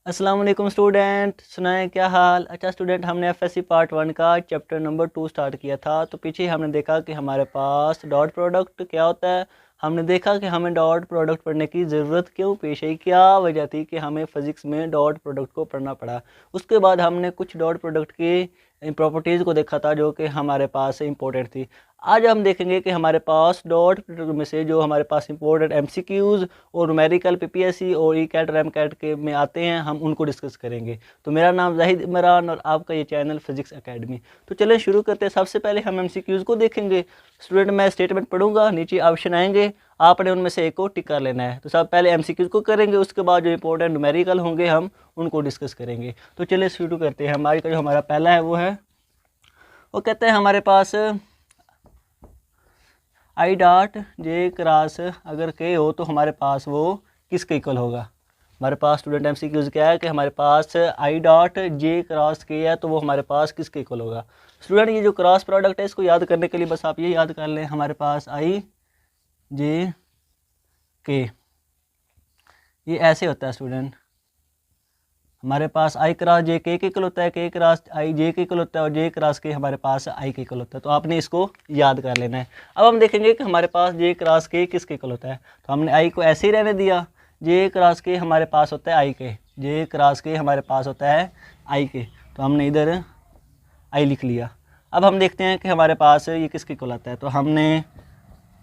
अस्सलाम वालेकुम स्टूडेंट, सुनाए क्या हाल। अच्छा स्टूडेंट, हमने एफएससी पार्ट 1 का चैप्टर नंबर 2 स्टार्ट किया था। तो पीछे हमने देखा कि हमारे पास डॉट प्रोडक्ट क्या होता है। हमने देखा कि हमें डॉट प्रोडक्ट पढ़ने की ज़रूरत क्यों पेश आई, क्या वजह थी कि हमें फ़िज़िक्स में डॉट प्रोडक्ट को पढ़ना पड़ा। उसके बाद हमने कुछ डॉट प्रोडक्ट की प्रॉपर्टीज़ को देखा था जो कि हमारे पास इंपॉर्टेंट थी। आज हम देखेंगे कि हमारे पास डॉट प्रोडक्ट में से जो हमारे पास इंपॉर्टेंट एमसीक्यूज़ और न्यूमेरिकल पीपीएससी और ई कैट रैम कैट के में आते हैं, हम उनको डिस्कस करेंगे। तो मेरा नाम जाहिद इमरान और आपका ये चैनल फिजिक्स एकेडमी। तो चलें शुरू करते हैं। सबसे पहले हम एमसीक्यूज़ को देखेंगे। स्टूडेंट, मैं स्टेटमेंट पढ़ूंगा, नीचे ऑप्शन आएंगे, आपने उनमें से एक को टिक कर लेना है। तो सब पहले एमसीक्यूज़ को करेंगे, उसके बाद जो इंपॉर्टेंट न्यूमेरिकल होंगे हम उनको डिस्कस करेंगे। तो चलिए शुरू करते हैं। हमारी का जो हमारा पहला है वो कहते हैं हमारे पास आई डॉट जे क्रॉस अगर के हो तो हमारे पास वो किसके इक्वल होगा। हमारे पास स्टूडेंट एमसीक्यूज़ क्या है कि हमारे पास आई डॉट जे क्रॉस के है तो वो हमारे पास किसके इक्वल होगा। स्टूडेंट, ये जो क्रॉस प्रोडक्ट है इसको याद करने के लिए बस आप ये याद कर लें, हमारे पास आई जे के ये ऐसे होता है स्टूडेंट। हमारे पास आई क्रॉस जे के इक्वल होता है, के क्रॉस आई जे के इक्वल होता है और जे क्रॉस के हमारे पास आई के इक्वल होता है। तो आपने इसको याद कर लेना है। अब हम देखेंगे कि हमारे पास जे क्रॉस के किसके इक्वल होता है। तो हमने आई को ऐसे ही रहने दिया, जे क्रॉस के हमारे पास होता है आई के, जे क्रॉस के हमारे पास होता है आई के, तो हमने इधर आई लिख लिया। अब हम देखते हैं कि हमारे पास ये किसके इक्वल आता है। तो हमने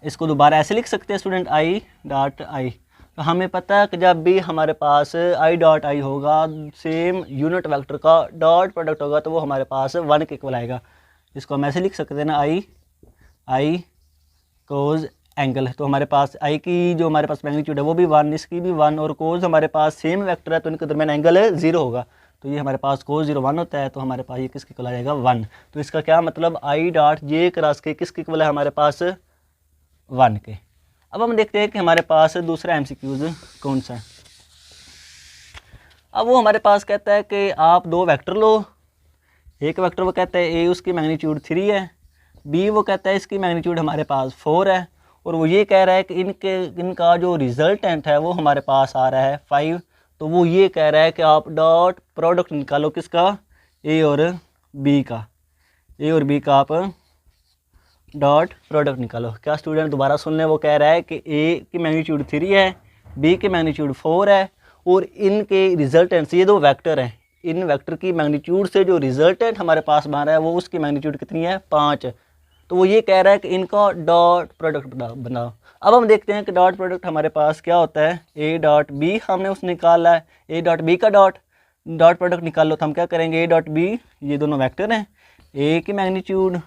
इसको दोबारा ऐसे लिख सकते हैं स्टूडेंट, आई डॉट आई। तो हमें पता है कि जब भी हमारे पास आई डॉट आई होगा, सेम यूनिट वेक्टर का डॉट प्रोडक्ट होगा तो वो हमारे पास 1 के इक्वल आएगा। इसको हम ऐसे लिख सकते हैं ना, आई कोज एंगल। तो हमारे पास आई की जो हमारे पास मैग्नीट्यूड है वो भी 1, इसकी भी 1, और कोज हमारे पास सेम वेक्टर है तो इनके दरमियान एंगल 0 होगा। तो ये हमारे पास कोज 0 1 होता है, तो हमारे पास ये किसके इक्वल आ जाएगा 1। तो इसका क्या मतलब, आई डॉट जे क्रॉस के किसके इक्वल है हमारे पास 1 के। अब हम देखते हैं कि हमारे पास दूसरा एमसीक्यूज कौन सा है। अब वो हमारे पास कहता है कि आप 2 वेक्टर लो। एक वेक्टर वो कहता है ए, उसकी मैग्नीट्यूड 3 है, बी वो कहता है इसकी मैग्नीट्यूड हमारे पास 4 है, और वो ये कह रहा है कि इनका जो रिजल्टेंट है वो हमारे पास आ रहा है 5। तो वो ये कह रहा है कि आप डॉट प्रोडक्ट निकालो किसका, ए और बी का, ए और बी का आप डॉट प्रोडक्ट निकालो। क्या स्टूडेंट, दोबारा सुन लें, वो कह रहा है कि ए की मैग्नीट्यूड 3 है, बी की मैग्नीट्यूड 4 है, और इनके रिजल्टेंट ये 2 वेक्टर हैं, इन वेक्टर की मैग्नीट्यूड से जो रिजल्टेंट हमारे पास बन रहा है वो उसकी मैग्नीट्यूड कितनी है 5। तो वो ये कह रहा है कि इनका डॉट प्रोडक्ट बनाओ। अब हम देखते हैं कि डॉट प्रोडक्ट हमारे पास क्या होता है। ए डॉट बी हमने उसने निकाला है, ए डॉट बी का डॉट प्रोडक्ट निकाल लो। तो हम क्या करेंगे, ए डॉट बी, ये दोनों वेक्टर हैं, ए की मैग्नीट्यूड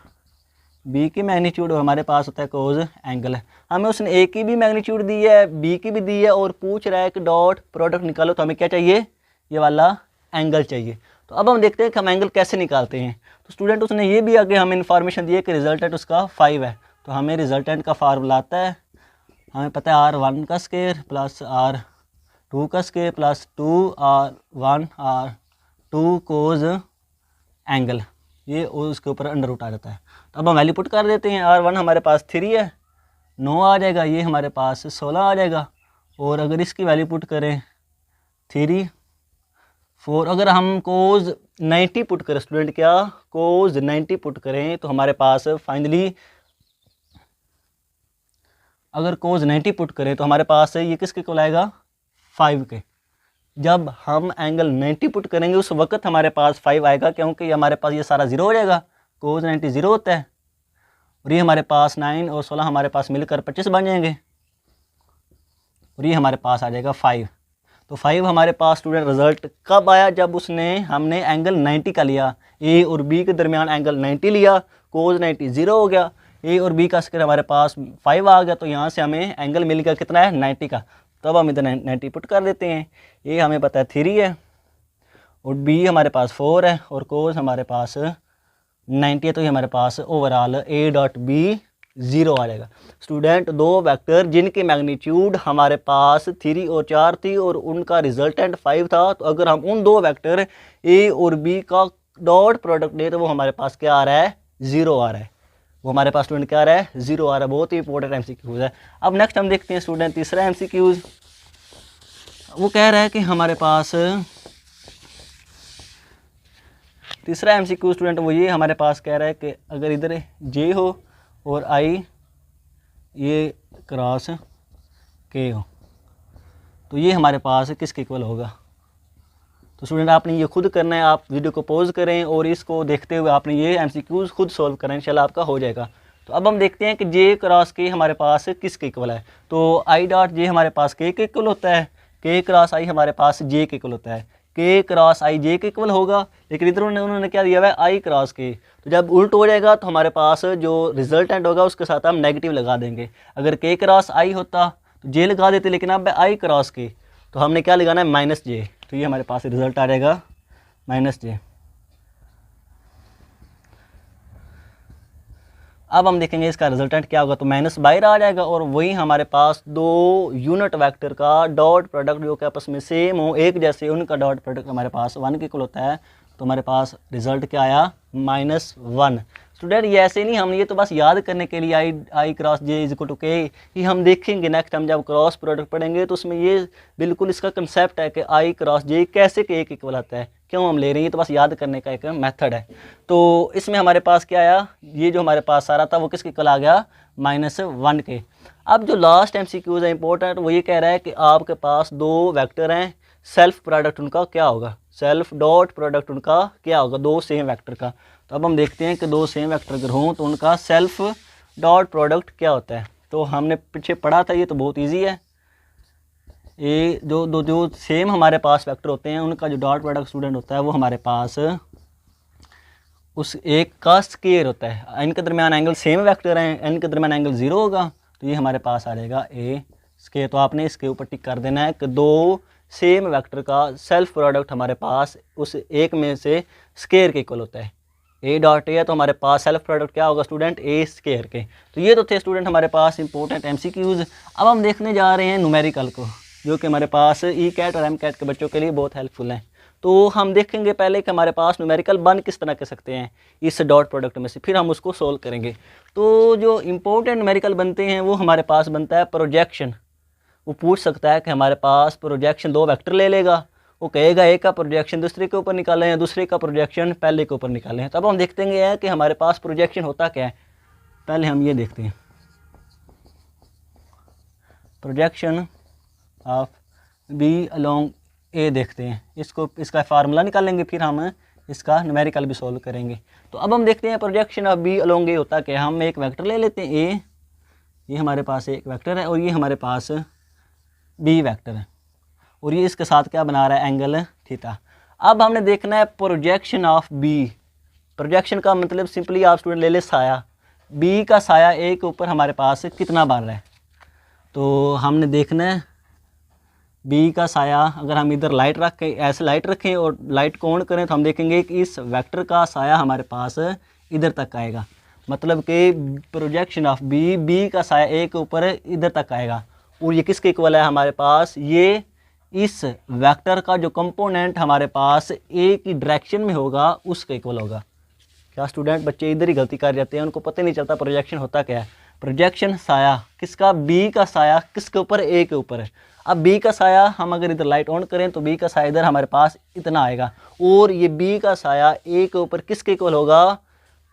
बी की मैग्नीट्यूड हमारे पास होता है कोज एंगल है। हमें उसने ए की भी मैग्नीट्यूड दी है, बी की भी दी है, और पूछ रहा है कि डॉट प्रोडक्ट निकालो। तो हमें क्या चाहिए, ये वाला एंगल चाहिए। तो अब हम देखते हैं कि हम एंगल कैसे निकालते हैं। तो स्टूडेंट, उसने ये भी आगे हमें इन्फॉर्मेशन दी है कि रिजल्टेंट उसका 5 है। तो हमें रिजल्टेंट का फार्मूला आता है, हमें पता है R1 का स्क्वायर प्लस R2 का स्क्वायर प्लस 2R1 R2 कोज एंगल, ये उसके ऊपर अंडर रूट आ जाता है। तो अब हम वैल्यू पुट कर देते हैं। R1 हमारे पास 3 है, 9 आ जाएगा, ये हमारे पास 16 आ जाएगा, और अगर इसकी वैल्यू पुट करें 3 4, अगर हम कोज 90 पुट करें स्टूडेंट, क्या कोज 90 पुट करें तो हमारे पास फाइनली, अगर कोज 90 पुट करें तो हमारे पास ये किसके इक्वल आएगा 5 के। जब हम एंगल 90 पुट करेंगे उस वक्त हमारे पास 5 आएगा, क्योंकि हमारे पास ये सारा 0 हो जाएगा, कोज 90 0 होता है, और ये हमारे पास 9 और 16 हमारे पास मिलकर 25 बन जाएंगे, और ये हमारे पास आ जाएगा 5। तो 5 हमारे पास स्टूडेंट रिजल्ट कब आया, जब हमने एंगल 90 का लिया, ए और बी के दरमियान एंगल 90 लिया, कोज 90 0 हो गया, ए और बी का स्क्वायर हमारे पास 5 आ गया, तो यहाँ से हमें एंगल मिल गया कितना है 90 का। तो अब हम इधर 90 पुट कर देते हैं। ए हमें पता है 3 है, और बी हमारे पास 4 है, और कोस हमारे पास 90 है, तो ये हमारे पास ओवरऑल ए डॉट बी 0 आ जाएगा। स्टूडेंट, 2 वेक्टर जिनकी मैग्नीट्यूड हमारे पास 3 और 4 थी और उनका रिजल्टेंट 5 था, तो अगर हम उन 2 वेक्टर ए और बी का डॉट प्रोडक्ट ले तो वो हमारे पास क्या आ रहा है 0 आ रहा है। वो हमारे पास स्टूडेंट क्या आ रहा है 0 आ रहा है। बहुत ही इंपॉर्टेंट एमसीक्यूज है। अब नेक्स्ट हम देखते हैं स्टूडेंट तीसरा एमसीक्यूज। वो कह रहा है कि हमारे पास तीसरा MCQ स्टूडेंट वो ये हमारे पास कह रहा है कि अगर इधर J हो और I ये क्रॉस K हो तो ये हमारे पास किसके इक्वल होगा। तो स्टूडेंट आपने ये खुद करना है, आप वीडियो को पॉज करें और इसको देखते हुए आपने ये MCQs खुद सॉल्व करें, इंशाल्लाह आपका हो जाएगा। तो अब हम देखते हैं कि J क्रॉस K हमारे पास किसके इक्वल है। तो I डॉट J हमारे पास K के इक्वल होता है, K क्रॉस I हमारे पास J के इक्वल होता है, K क्रॉस I J के इक्वल होगा। लेकिन इधर उन्होंने क्या दिया हुआ है I क्रॉस K। तो जब उल्ट हो जाएगा तो हमारे पास जो रिजल्टेंट होगा उसके साथ हम नेगेटिव लगा देंगे। अगर K क्रॉस I होता तो J लगा देते, लेकिन अब I क्रॉस K तो हमने क्या लगाना है माइनस J। तो ये हमारे पास रिजल्ट आ जाएगा माइनस J। अब हम देखेंगे इसका रिजल्टेंट क्या होगा, तो माइनस बाहर आ जाएगा और वही हमारे पास दो यूनिट वेक्टर का डॉट प्रोडक्ट जो कि आपस में सेम हो, एक जैसे, उनका डॉट प्रोडक्ट हमारे पास 1 के इक्वल होता है। तो हमारे पास रिजल्ट क्या आया -1। स्टूडेंट ये ऐसे नहीं, हम ये तो बस याद करने के लिए I cross J is equal to K ही हम देखेंगे नेक्स्ट हम जब क्रॉस प्रोडक्ट पढ़ेंगे तो उसमें ये बिल्कुल इसका कंसेप्ट है कि आई क्रॉस जे कैसे के एक इक्वल आता है, क्यों हम ले रहे हैं, ये तो बस याद करने का एक मेथड है। तो इसमें हमारे पास क्या आया, ये जो हमारे पास सारा था वो किसके इक्वल आ गया -1 के। अब जो लास्ट MCQs है इंपॉर्टेंट, वो ये कह रहा है कि आपके पास दो वेक्टर हैं, सेल्फ प्रोडक्ट उनका क्या होगा, सेल्फ डॉट प्रोडक्ट उनका क्या होगा, दो सेम वेक्टर का। तो अब हम देखते हैं कि दो सेम वेक्टर अगर हों तो उनका सेल्फ डॉट प्रोडक्ट क्या होता है। तो हमने पीछे पढ़ा था, ये तो बहुत इजी है। ये जो सेम हमारे पास वेक्टर होते हैं उनका जो डॉट प्रोडक्ट स्टूडेंट होता है वो हमारे पास उस एक का स्क्वायर होता है। इनके दरमियान एंगल सेम वेक्टर हैं, इनके दरमियान एंगल 0 होगा, तो ये हमारे पास आ जाएगा ए स्क्वायर। तो आपने इसके ऊपर टिक कर देना है कि दो सेम वेक्टर का सेल्फ प्रोडक्ट हमारे पास उस एक में से स्क्वायर के इक्वल होता है। ए डॉट ए है तो हमारे पास सेल्फ प्रोडक्ट क्या होगा स्टूडेंट, ए स्क्वायर के। तो ये तो थे स्टूडेंट हमारे पास इंपॉर्टेंट MCQs। अब हम देखने जा रहे हैं न्यूमेरिकल को, जो कि हमारे पास ECAT और MCAT के बच्चों के लिए बहुत हेल्पफुल हैं। तो हम देखेंगे पहले कि हमारे पास न्यूमेरिकल बन किस तरह कर सकते हैं इस डॉट प्रोडक्ट में से, फिर हम उसको सोल्व करेंगे। तो जो इंपॉर्टेंट न्यूमेरिकल बनते हैं वो हमारे पास बनता है प्रोजेक्शन। वो पूछ सकता है कि हमारे पास प्रोजेक्शन, दो वेक्टर ले लेगा, वो कहेगा एक का प्रोजेक्शन दूसरे के ऊपर निकालें या दूसरे का प्रोजेक्शन पहले के ऊपर निकालें। तब हम देखते हैं कि हमारे पास प्रोजेक्शन होता क्या है। पहले हम ये देखते हैं, प्रोजेक्शन ऑफ बी अलोंग ए देखते हैं, इसका फार्मूला निकालेंगे, फिर हम इसका न्यूमेरिकल भी सॉल्व करेंगे। तो अब हम देखते हैं प्रोजेक्शन ऑफ बी अलोंग ए होता क्या। हम एक वेक्टर ले लेते हैं ए, ये हमारे पास एक वेक्टर है और ये हमारे पास बी वेक्टर है और ये इसके साथ क्या बना रहा है, एंगल थीटा। अब हमने देखना है प्रोजेक्शन ऑफ बी। प्रोजेक्शन का मतलब सिंपली आप स्टूडेंट ले ले साया, बी का साया ए के ऊपर हमारे पास कितना बन रहा है। तो हमने देखना है बी का साया, अगर हम इधर लाइट रखें, ऐसे लाइट रखें और लाइट को ऑन करें तो हम देखेंगे कि इस वेक्टर का साया हमारे पास इधर तक आएगा। मतलब कि प्रोजेक्शन ऑफ बी का साया ए के ऊपर इधर तक आएगा और ये किसके इक्वल है हमारे पास, ये इस वेक्टर का जो कंपोनेंट हमारे पास ए की डायरेक्शन में होगा उसके इक्वल होगा। क्या स्टूडेंट बच्चे इधर ही गलती कर जाते हैं, उनको पता नहीं चलता प्रोजेक्शन होता क्या है। प्रोजेक्शन साया किसका, बी का साया किसके ऊपर, ए के ऊपर है। अब बी का साया हम अगर इधर लाइट ऑन करें तो बी का साया इधर हमारे पास इतना आएगा और ये बी का साया ए के ऊपर किसके इक्वल होगा,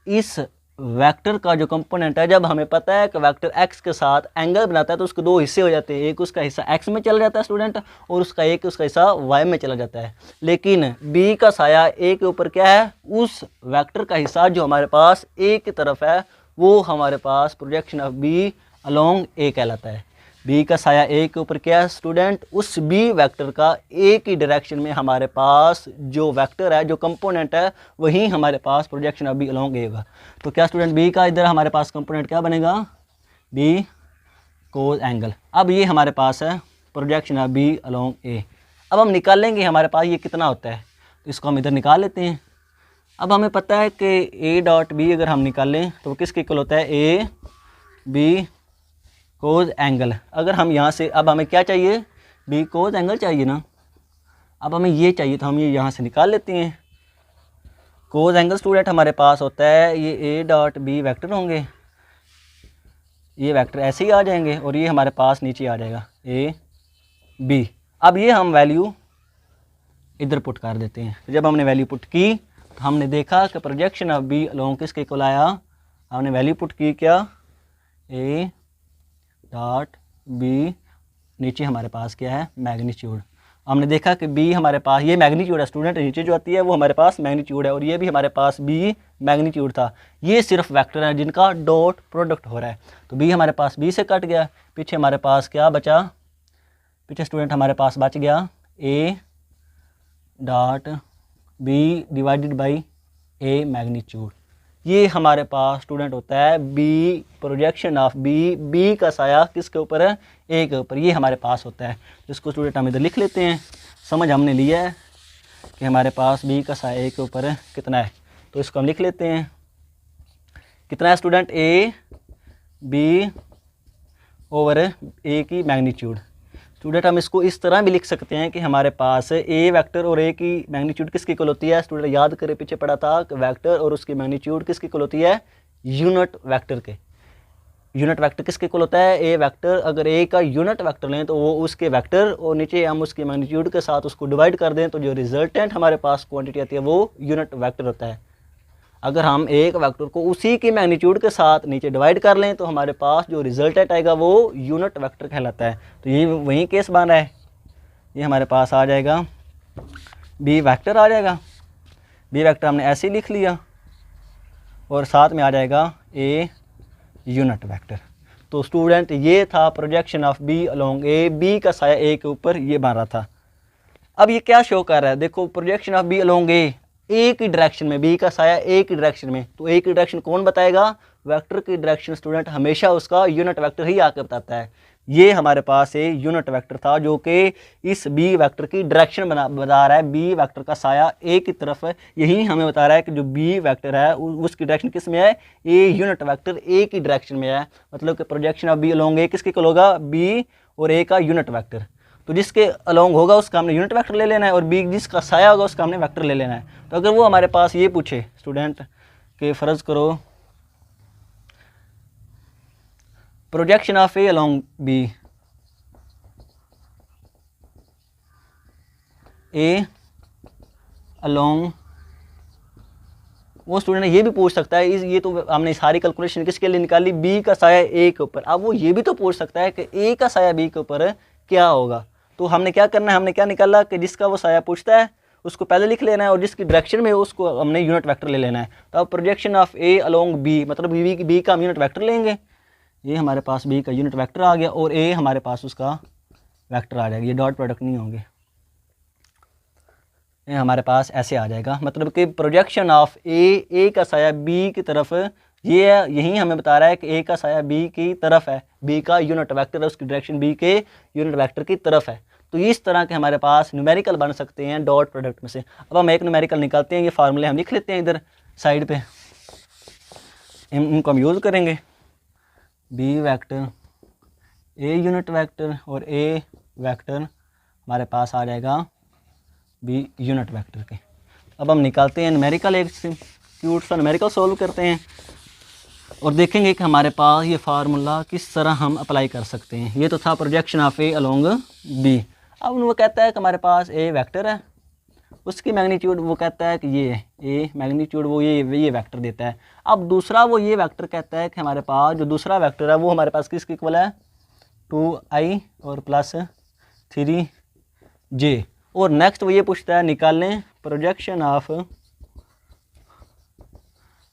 इस वेक्टर का जो कंपोनेंट है। जब हमें पता है कि वेक्टर एक्स के साथ एंगल बनाता है तो उसके दो हिस्से हो जाते हैं, एक उसका हिस्सा एक्स में चला जाता है स्टूडेंट और उसका हिस्सा वाई में चला जाता है। लेकिन बी का साया ए के ऊपर क्या है, उस वेक्टर का हिस्सा जो हमारे पास ए की तरफ है वो हमारे पास प्रोजेक्शन ऑफ बी अलोंग ए कहलाता है। बी का साया ए के ऊपर क्या है स्टूडेंट, उस बी वेक्टर का ए की डायरेक्शन में हमारे पास जो वेक्टर है, जो कंपोनेंट है, वही हमारे पास प्रोजेक्शन ऑफ बी अलोंग ए होगा। तो क्या स्टूडेंट बी का इधर हमारे पास कंपोनेंट क्या बनेगा, बी कोस एंगल। अब ये हमारे पास है प्रोजेक्शन ऑफ बी अलोंग ए। अब हम निकालेंगे हमारे पास ये कितना होता है, तो इसको हम इधर निकाल लेते हैं। अब हमें पता है कि ए डॉट बी अगर हम निकालें तो किसके इक्वल होता है, ए बी कोज एंगल। अगर हम यहाँ से, अब हमें क्या चाहिए, बी कोज एंगल चाहिए ना, अब हमें ये चाहिए तो हम ये यहाँ से निकाल लेते हैं। कोज एंगल स्टूडेंट हमारे पास होता है, ये ए डॉट बी वेक्टर होंगे, ये वेक्टर ऐसे ही आ जाएंगे और ये हमारे पास नीचे आ जाएगा ए बी। अब ये हम वैल्यू इधर पुट कर देते हैं। जब हमने वैल्यू पुट की तो हमने देखा कि प्रोजेक्शन ऑफ बी अलोंग किसके इक्वल आया, हमने वैल्यू पुट की क्या, ए डॉट बी, नीचे हमारे पास क्या है मैग्नीट्यूड। हमने देखा कि बी हमारे पास ये मैग्नीट्यूड है स्टूडेंट, नीचे जो आती है वो हमारे पास मैग्नीट्यूड है, और ये भी हमारे पास बी मैग्नीट्यूड था। ये सिर्फ वेक्टर है जिनका डॉट प्रोडक्ट हो रहा है। तो बी हमारे पास बी से कट गया, पीछे हमारे पास क्या बचा, पीछे स्टूडेंट हमारे पास बच गया A dot B divided by A magnitude. ये हमारे पास स्टूडेंट होता है B projection of B, B का साया किसके ऊपर है, ए के ऊपर, ये हमारे पास होता है। जिसको स्टूडेंट हम इधर लिख लेते हैं, समझ हमने लिया है कि हमारे पास बी का साया ए के ऊपर कितना है। तो इसको हम लिख लेते हैं, कितना है स्टूडेंट, ए बी ओवर ए की मैग्नीट्यूड। स्टूडेंट हम इसको इस तरह भी लिख सकते हैं कि हमारे पास ए वेक्टर और ए की मैग्नीट्यूड किसकी इक्वल होती है। स्टूडेंट याद करें पीछे पढ़ा था कि वेक्टर और उसकी मैग्नीट्यूड किसकी इक्वल होती है, यूनिट वेक्टर के। यूनिट वेक्टर किसके इक्वल होता है, ए वेक्टर। अगर ए का यूनिट वेक्टर लें तो वो उसके वेक्टर और नीचे हम उसकी मैग्नीट्यूड के साथ उसको डिवाइड कर दें तो जो रिजल्टेंट हमारे पास क्वांटिटी आती है वो यूनिट वेक्टर होता है। अगर हम एक वेक्टर को उसी की मैग्नीट्यूड के साथ नीचे डिवाइड कर लें तो हमारे पास जो रिजल्टेंट आएगा वो यूनिट वेक्टर कहलाता है। तो ये वही केस बन रहा है, ये हमारे पास आ जाएगा बी वेक्टर आ जाएगा। बी वेक्टर हमने ऐसे ही लिख लिया और साथ में आ जाएगा ए यूनिट वेक्टर। तो स्टूडेंट ये था projection of B along A, B का साया ए के ऊपर ये बन रहा था। अब ये क्या शो कर रहा है, देखो प्रोजेक्शन ऑफ बी अलोंग ए की डायरेक्शन में, बी का साया ए की डायरेक्शन में। तो ए की डायरेक्शन कौन बताएगा, वेक्टर की डायरेक्शन स्टूडेंट हमेशा उसका यूनिट वेक्टर ही आकर बताता है। ये हमारे पास ए यूनिट वेक्टर था जो कि इस बी वेक्टर की डायरेक्शन बता रहा है, बी वेक्टर का साया ए की तरफ है। यही हमें बता रहा है कि जो बी वेक्टर है उसकी डायरेक्शन किस में है, ए यूनिट वेक्टर ए की डायरेक्शन में है। मतलब कि प्रोजेक्शन ऑफ बी अलोंग ए किसके इक्वल होगा, बी और ए का यूनिट वेक्टर। तो जिसके अलोंग होगा उसका हमने यूनिट वेक्टर ले लेना है और बी जिसका साया होगा उसका हमने वेक्टर ले लेना है। तो अगर वो हमारे पास ये पूछे स्टूडेंट कि फ़र्ज़ करो projection of A along B, A along, वो स्टूडेंट ये भी पूछ सकता है ये तो हमने सारी कैलकुलेशन किसके लिए निकाली, बी का साया ए के ऊपर। अब वो ये भी तो पूछ सकता है कि ए का साया बी के ऊपर क्या होगा। तो हमने क्या करना है, हमने क्या निकाला कि जिसका वो साया पूछता है उसको पहले लिख लेना है और जिसकी डायरेक्शन में उसको हमने यूनिट वेक्टर ले लेना है। तो अब projection of A along B, मतलब बी का हम यूनिट वेक्टर लेंगे, ये हमारे पास बी का यूनिट वेक्टर आ गया और ए हमारे पास उसका वेक्टर आ जाएगा। ये डॉट प्रोडक्ट नहीं होंगे, ये हमारे पास ऐसे आ जाएगा। मतलब कि प्रोजेक्शन ऑफ ए का साया बी की तरफ, ये है, यही हमें बता रहा है कि ए का साया बी की तरफ है, बी का यूनिट वेक्टर है, उसकी डायरेक्शन बी के यूनिट वेक्टर की तरफ है। तो इस तरह के हमारे पास न्यूमेरिकल बन सकते हैं डॉट प्रोडक्ट में से। अब हम एक न्यूमेरिकल निकालते हैं, ये फार्मूले हम लिख लेते हैं इधर साइड पे, इनको हम यूज़ करेंगे। B vector A unit vector और ए वेक्टर हमारे पास आ जाएगा बी यूनिट वेक्टर के। अब हम निकालते हैं न्यूमेरिकल, एक क्यूट सा न्यूमेरिकल सोल्व करते हैं और देखेंगे कि हमारे पास ये फार्मूला किस तरह हम अप्लाई कर सकते हैं। ये तो था projection of A along B. अब वो कहता है कि हमारे पास ए वेक्टर है, उसकी मैग्नीट्यूड वो कहता है कि ये ए मैग्नीट्यूड वो ये वेक्टर देता है। अब दूसरा वो ये वेक्टर कहता है कि हमारे पास जो दूसरा वेक्टर है वो हमारे पास किसके इक्वल है, 2i और प्लस 3j। और नेक्स्ट वो ये पूछता है निकालें प्रोजेक्शन ऑफ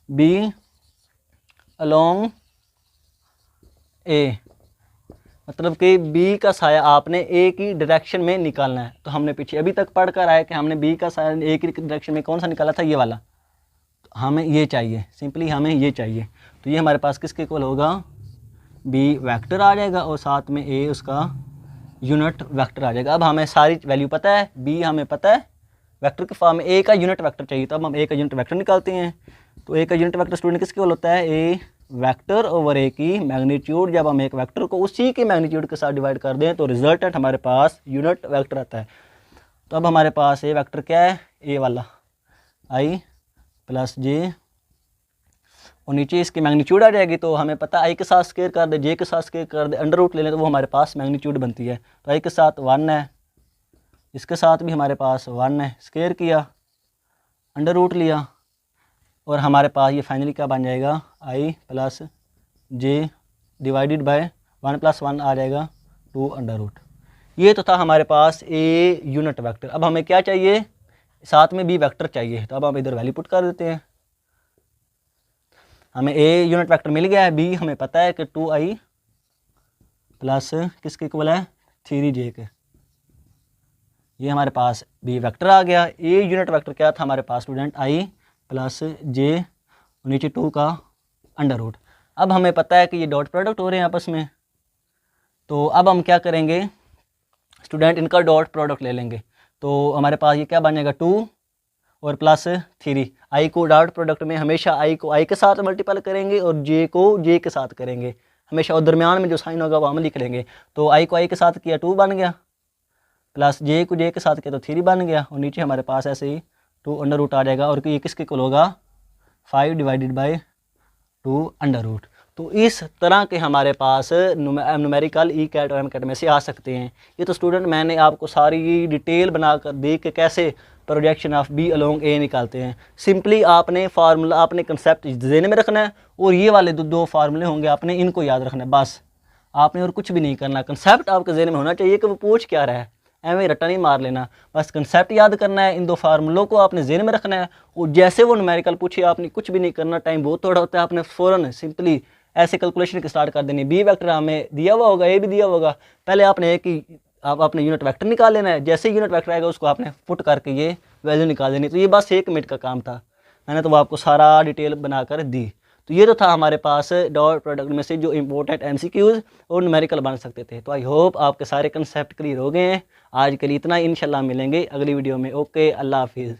बी अलोंग ए, मतलब कि बी का साया आपने ए की डायरेक्शन में निकालना है। तो हमने पीछे अभी तक पढ़ कर आया कि हमने बी का साया ए की डायरेक्शन में कौन सा निकाला था, ये वाला। तो हमें ये चाहिए, सिंपली हमें ये चाहिए। तो ये हमारे पास किसके इक्वल होगा, बी वेक्टर आ जाएगा और साथ में ए उसका यूनिट वेक्टर आ जाएगा। अब हमें सारी वैल्यू पता है, बी हमें पता है, वेक्टर के फॉर्म में ए का यूनिट वेक्टर चाहिए। तो अब हम ए का यूनिट वेक्टर निकालते हैं। तो ए का यूनिट वेक्टर स्टूडेंट किसके इक्वल होता है, ए वेक्टर ओवर ए की मैग्नीट्यूड। जब हम एक वेक्टर को उसी के मैग्नीट्यूड के साथ डिवाइड कर दें तो रिजल्टेंट हमारे पास यूनिट वेक्टर आता है। तो अब हमारे पास ए वेक्टर क्या है, ए वाला आई प्लस जे और नीचे इसकी मैग्नीट्यूड आ जाएगी। तो हमें पता आई के साथ स्क्वायर कर दे, जे के साथ स्क्वायर कर दे, अंडर रूट ले लें तो वो हमारे पास मैग्नीट्यूड बनती है। तो आई के साथ 1 है, इसके साथ भी हमारे पास 1 है, स्क्वायर किया, अंडर रूट लिया और हमारे पास ये फाइनली क्या बन जाएगा, आई प्लस जे डिवाइडेड बाय 1 + 1 आ जाएगा 2√। ये तो था हमारे पास ए यूनिट वेक्टर। अब हमें क्या चाहिए, साथ में बी वेक्टर चाहिए, तो अब हम इधर वैल्यू पुट कर देते हैं। हमें ए यूनिट वेक्टर मिल गया है, बी हमें पता है कि 2i प्लस किसके इक्वल है 3j के। ये हमारे पास बी वेक्टर आ गया। ए यूनिट वेक्टर क्या था हमारे पास स्टूडेंट, i प्लस जे नीचे 2 का अंडर रूट। अब हमें पता है कि ये डॉट प्रोडक्ट हो रहे हैं आपस में, तो अब हम क्या करेंगे स्टूडेंट, इनका डॉट प्रोडक्ट ले लेंगे। तो हमारे पास ये क्या बन जाएगा 2 और प्लस 3। आई को डॉट प्रोडक्ट में हमेशा आई को आई के साथ मल्टीपल करेंगे और जे को जे के साथ करेंगे हमेशा, और दरमियान में जो साइन होगा वो हम लिख लेंगे। तो आई को आई के साथ किया 2 बन गया, प्लस जे को जे के साथ किया तो 3 बन गया, और नीचे हमारे पास ऐसे ही 2√, आ जाएगा। और ये किसके इक्वल होगा 5/2 तो इस तरह के हमारे पास न्यूमेरिकल ई कैट और एम कैट में से आ सकते हैं। ये तो स्टूडेंट मैंने आपको सारी डिटेल बनाकर देख के कैसे प्रोजेक्शन ऑफ बी अलोंग ए निकालते हैं। सिंपली आपने फार्मूला, आपने कंसेप्ट ज़हन में रखना है, और ये वाले दो फार्मूले होंगे, आपने इनको याद रखना है बस। आपने और कुछ भी नहीं करना, कंसेप्ट आपके ज़हन में होना चाहिए कि वो पूछ क्या रहा है, एवं रट्टा नहीं मार लेना, बस कंसेप्ट याद करना है। इन दो फार्मूलों को आपने ज़हन में रखना है, और जैसे वो न्यूमेरिकल पूछे आपने कुछ भी नहीं करना, टाइम बहुत थोड़ा होता है, आपने फ़ौरन सिंपली ऐसे कैलकुलेशन की स्टार्ट कर देनी। बी वेक्टर हमें दिया हुआ होगा, ए भी दिया होगा, पहले आपने एक ही आप अपने यूनिट वेक्टर निकाल लेना है, जैसे यूनिट वेक्टर आएगा उसको आपने पुट करके ये वैल्यू निकाल देनी। तो ये बस 1 मिनट का काम था, मैंने तो आपको सारा डिटेल बनाकर दी। तो ये तो था हमारे पास डॉट प्रोडक्ट में से जो इंपॉर्टेंट MCQs और न्यूमेरिकल बन सकते थे। तो आई होप आपके सारे कंसेप्ट क्लियर हो गए हैं। आज के लिए इतना, इंशाल्लाह मिलेंगे अगली वीडियो में। ओके, अल्लाह हाफिज़।